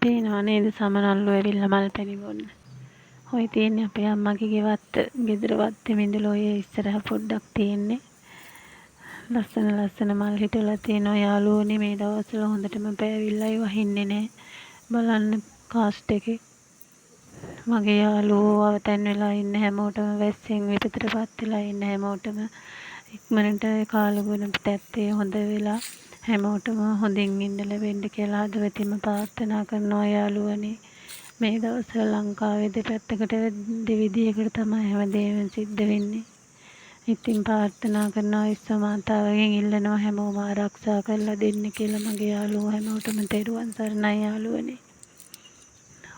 පේනවා නේද සමනල්ලෝ ඇවිල්ලා මල් පැණි බොන්න. ඔය තියෙන්නේ අපේ අම්මගේ ගෙවත්ත. ගෙදර වත්තේ මිඳුල ඔය ඉස්සරහ පොඩ්ඩක් තියෙන්නේ. ලස්සන මල් හිටලා තියෙනවා යාළුවෝනේ මේ දවස්වල හොඳටම පෑවිල්ලයි වහින්නේ නැහැ. බලන්න කාස්ට් එකේ. මගේ යාළුවෝ අවතැන් වෙලා ඉන්න හැමෝටම වැස්සෙන් විපතටපත් වෙලා ඉන්න හැමෝටම ඉක්මනට කාලගුණ තත්ත්වය හොඳ වෙලා හැමෝටම හොඳින් ඉන්න ලැබෙන්න කියලා හදවතින්ම ප්‍රාර්ථනා කරනවා යාළුවනේ. මේ දවස්වල ලංකාවේ දෙපැත්තකට දෙවිදියකට තමයි හැමදේම සිද්ධ වෙන්නේ. ඉතින් ප්‍රාර්ථනා කරනවා විශ්ව මාතාවගෙන් ඉල්ලනවා හැමෝම ආරක්ෂා කරලා දෙන්න කියලා මගේ යාළුවෝ හැමෝටම තෙරුවන් සරණයි යාළුවනේ.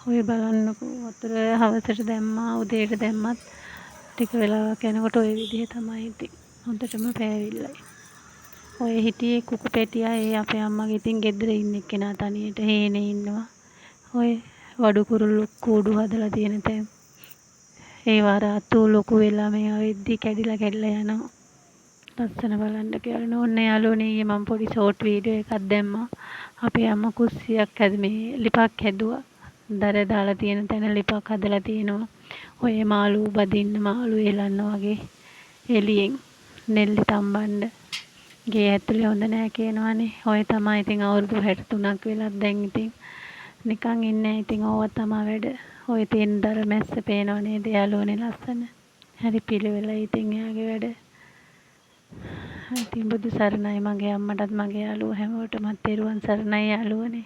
ඔය බලන්නකෝ වතුර හවසට දැම්මා උදේට දැම්මත් ටික වෙලාවක් යනකොට ওই විදිහ තමයි ඉතින් හොඳටම පෑවිල්ලයි. ඔය හිටියේ කුකු පැටියා ඒ අපේ අම්මගේ ඉතින් ගෙදර ඉන්න කෙනා තනියට හේනේ ඉන්නවා. ඔය වඩු කුරුල්ලෝ කූඩු හදලා තියෙන තැන්. ඒ වාර අතු ලොකු වෙලා මේවා වෙද්දි කැඩිලා යනවා. ලස්සන බලන්න කියලා ඕන්න යාළුවනේ ඊයේ මම පොඩි ෂෝට් වීඩියෝ එකක් දැම්මා. අපේ අම්මා කුස්සියක් මේ ලිපක් හැදුවා. දර දාලා තියෙන තැන ලිපක් හදලා තියෙනවා. ඔය මාළු බදින්න මාළු එලන්න වගේ එළියෙන් නෙල්ලි තම්බන්න ගේ ඇතුලේ හොඳ නෑ කියනවනේ. ඔය තමයි ඉතින් අවුරුදු 63ක් වෙලත් දැන් ඉතින් නිකන් ඉන්නේ. ඉතින් ඕවා තමයි වැඩ. ඔය තියෙන දර මැස්ස පේනව නේද යාළුවනේ ලස්සන. හරි පිළිවෙලයි ඉතින් එයාගේ වැඩ. ඉතින් බුදු සරණයි මගේ අම්මටත් මගේ යාළුවෝ හැමෝටම තෙරුවන් සරණයි යාළුවනේ.